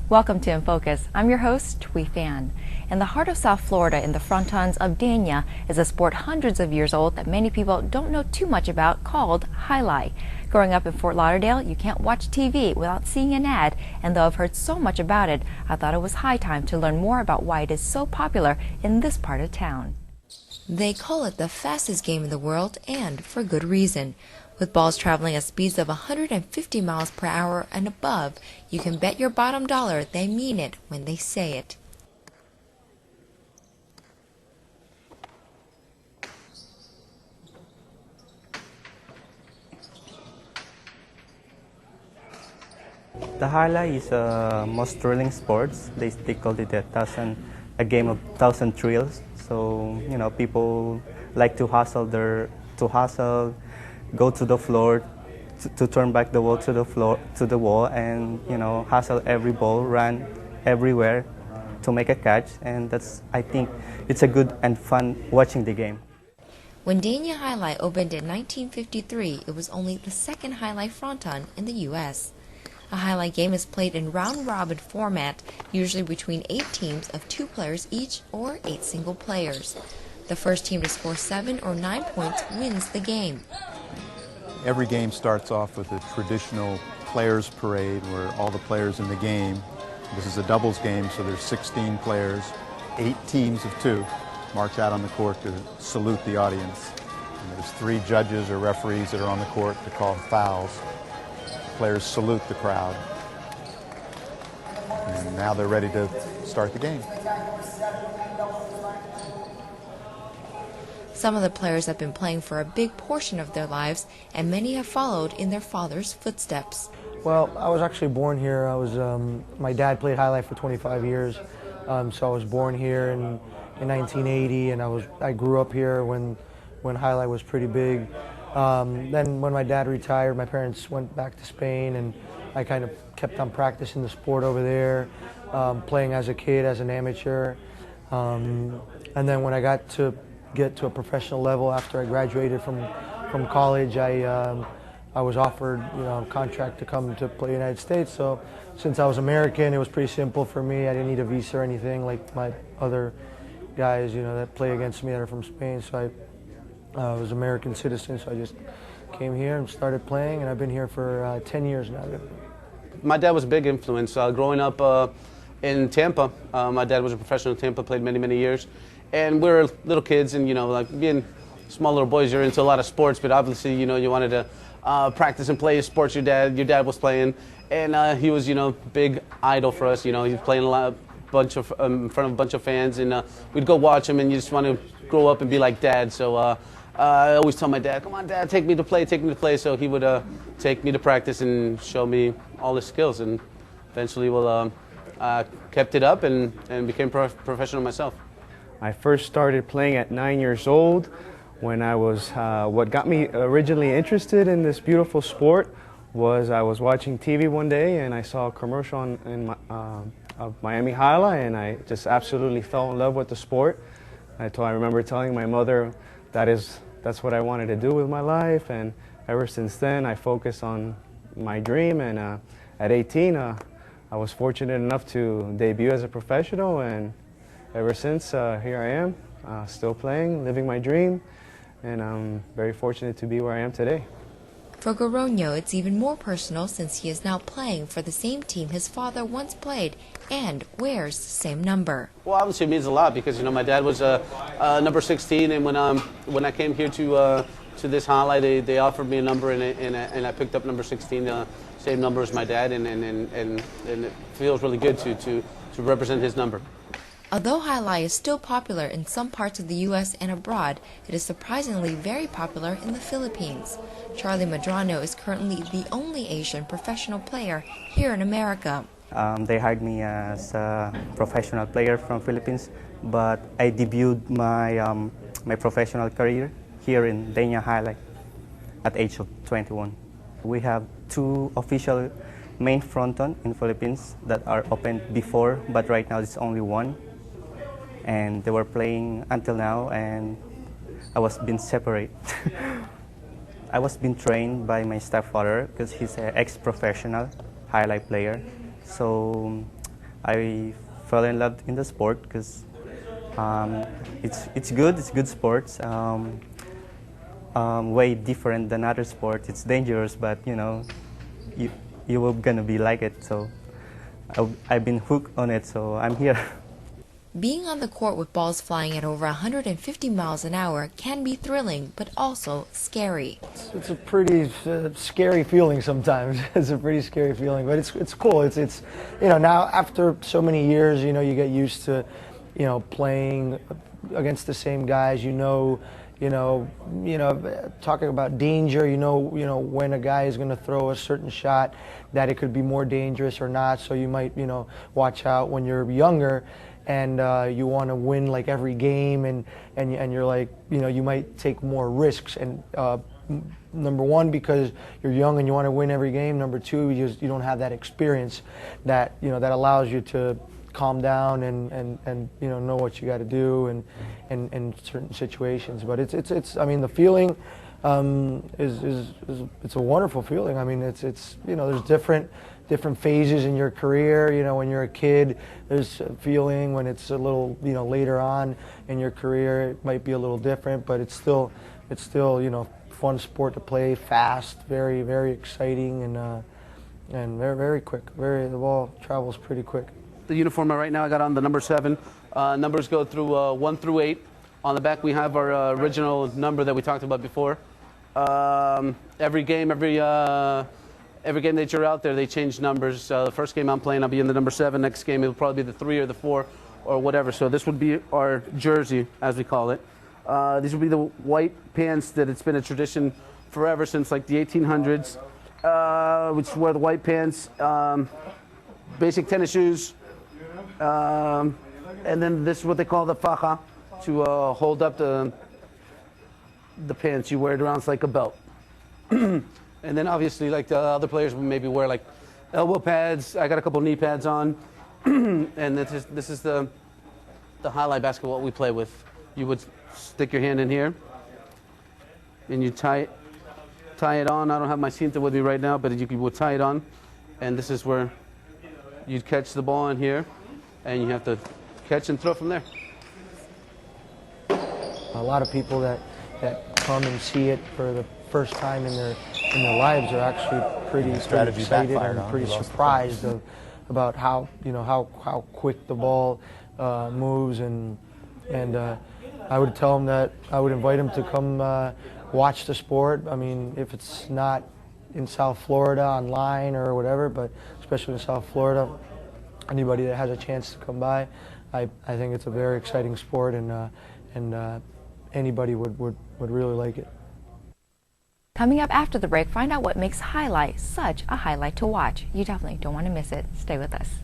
Welcome to In Focus. I'm your host, Tui Fan. In the heart of South Florida, in the frontons of Dania, is a sport hundreds of years old that many people don't know too much about called Jai-alai. Growing up in Fort Lauderdale, you can't watch TV without seeing an ad, and though I've heard so much about it, I thought it was high time to learn more about why it is so popular in this part of town. They call it the fastest game in the world, and for good reason. With balls traveling at speeds of 150 miles per hour and above, you can bet your bottom dollar they mean it when they say it. The Jai-alai is most thrilling sports. They call it a game of thousand thrills. So people like to hustle go to the floor, to turn back the ball to the wall, and hustle every ball, run everywhere to make a catch. And I think it's a good and fun watching the game. When Dania Jai-alai opened in 1953, it was only the second Jai-alai fronton in the U.S. A Jai-alai game is played in round-robin format, usually between 8 teams of 2 players each or 8 single players. The first team to score 7 or 9 points wins the game. Every game starts off with a traditional players parade where all the players in the game, this is a doubles game, so there's 16 players, 8 teams of 2 march out on the court to salute the audience. And there's 3 judges or referees that are on the court to call fouls. Players salute the crowd. And now they're ready to start the game. Some of the players have been playing for a big portion of their lives, and many have followed in their father's footsteps. Well, I was actually born here. My dad played Jai-alai for 25 years, so I was born here in 1980, and I grew up here when Jai-alai was pretty big. Then when my dad retired, my parents went back to Spain, and I kind of kept on practicing the sport over there, playing as a kid, as an amateur. And then when I got to get to a professional level after I graduated from college, I was offered a contract to come to play in the United States. So since I was American, it was pretty simple for me. I didn't need a visa or anything like my other guys that play against me that are from Spain. So I was an American citizen, so I just came here and started playing, and I've been here for 10 years now. My dad was a big influence. Growing up in Tampa, my dad was a professional in Tampa, played many, many years. And we were little kids, and like being small little boys, you're into a lot of sports, but obviously, you wanted to practice and play sports your dad was playing. And he was, big idol for us. He was playing in front of a bunch of fans, and we'd go watch him, and you just want to grow up and be like Dad. So I always tell my dad, "Come on, Dad, take me to play." So he would take me to practice and show me all the skills, and eventually, kept it up and became professional myself. I first started playing at 9 years old. When I was, what got me originally interested in this beautiful sport was I was watching TV one day and I saw a commercial of Miami Jai-alai, and I just absolutely fell in love with the sport. I remember telling my mother that's what I wanted to do with my life, and ever since then I focused on my dream. And at 18, I was fortunate enough to debut as a professional, and ever since, here I am, still playing, living my dream, and I'm very fortunate to be where I am today. For Goronio, it's even more personal since he is now playing for the same team his father once played and wears the same number. Well, obviously it means a lot because, my dad was number 16, and when I came here to this Jai-alai, they offered me a number, and I picked up number 16, same number as my dad, and it feels really good to represent his number. Although Jai-alai is still popular in some parts of the U.S. and abroad, it is surprisingly very popular in the Philippines. Charlie Madrano is currently the only Asian professional player here in America. They hired me as a professional player from Philippines, but I debuted my professional career here in Dania Jai-alai at age of 21. We have 2 official main fronton in Philippines that are opened before, but right now it's only 1. And they were playing until now, and I was being separate. I was being trained by my stepfather because he's an ex-professional Jai-alai player. So I fell in love in the sport because it's good. It's good sports. Way different than other sports. It's dangerous, but you know, you will gonna be like it. So I've been hooked on it. So I'm here. Being on the court with balls flying at over 150 miles an hour can be thrilling, but also scary. It's a pretty scary feeling sometimes. It's a pretty scary feeling, but it's cool. It's you know, now after so many years, you know, you get used to, you know, playing against the same guys. You know, talking about danger. You know when a guy is going to throw a certain shot, that it could be more dangerous or not. So you might, you know, watch out when you're younger. And you want to win like every game, and you're like, you know, you might take more risks. And number one, because you're young and you want to win every game. Number two, you don't have that experience that, you know, that allows you to calm down and you know what you got to do in certain situations. But it's I mean, the feeling is it's a wonderful feeling. I mean, it's you know, there's different phases in your career. You know, when you're a kid, there's a feeling. When it's a little, you know, later on in your career, it might be a little different, but it's still, you know, fun sport to play, fast, very, very exciting, and very, very quick. The ball travels pretty quick. The uniform right now, I got on the number 7. Numbers go through 1 through 8. On the back, we have our original number that we talked about before. Every game that you're out there, they change numbers. The first game I'm playing, I'll be in the number 7. Next game, it'll probably be the 3 or the 4 or whatever. So this would be our jersey, as we call it. These would be the white pants that it's been a tradition forever, since like the 1800s, which wear the white pants, basic tennis shoes, and then this is what they call the faja, to hold up the pants. You wear it around, it's like a belt. And then obviously, like the other players would maybe wear like elbow pads. I got a couple knee pads on. And this is the Jai-alai basketball we play with. You would stick your hand in here, and you tie it on. I don't have my cinta with me right now, but you would tie it on. And this is where you'd catch the ball in here, and you have to catch and throw from there. A lot of people that come and see it for the first time in their lives are actually pretty excited and pretty surprised about how, you know, how quick the ball moves, and I would tell them that I would invite them to come watch the sport. I mean, if it's not in South Florida online or whatever, but especially in South Florida, anybody that has a chance to come by, I think it's a very exciting sport, and anybody would really like it. Coming up after the break, find out what makes Jai-alai such a highlight to watch. You definitely don't want to miss it. Stay with us.